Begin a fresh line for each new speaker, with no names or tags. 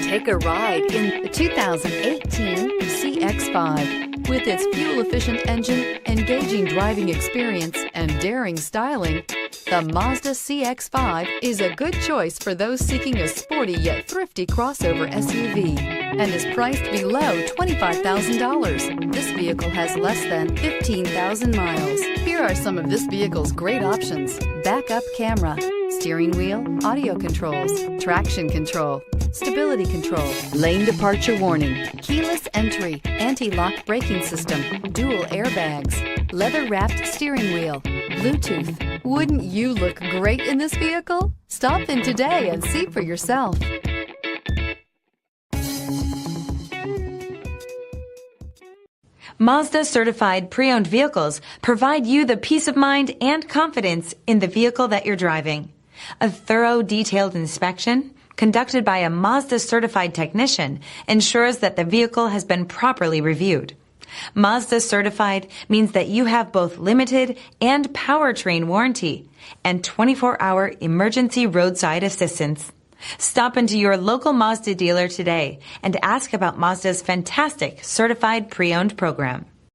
Take a ride in the 2018 CX-5. With its fuel-efficient engine, engaging driving experience, and daring styling, the Mazda CX-5 is a good choice for those seeking a sporty yet thrifty crossover SUV and is priced below $25,000. This vehicle has less than 15,000 miles. Here are some of this vehicle's great options: backup camera, steering wheel audio controls, traction control, stability control, lane departure warning, keyless entry, anti-lock braking system, dual airbags, leather-wrapped steering wheel, Bluetooth. Wouldn't you look great in this vehicle? Stop in today and see for yourself.
Mazda Certified Pre-Owned Vehicles provide you the peace of mind and confidence in the vehicle that you're driving. A thorough, detailed inspection conducted by a Mazda certified technician ensures that the vehicle has been properly reviewed. Mazda Certified means that you have both limited and powertrain warranty and 24-hour emergency roadside assistance. Stop into your local Mazda dealer today and ask about Mazda's fantastic Certified Pre-Owned program.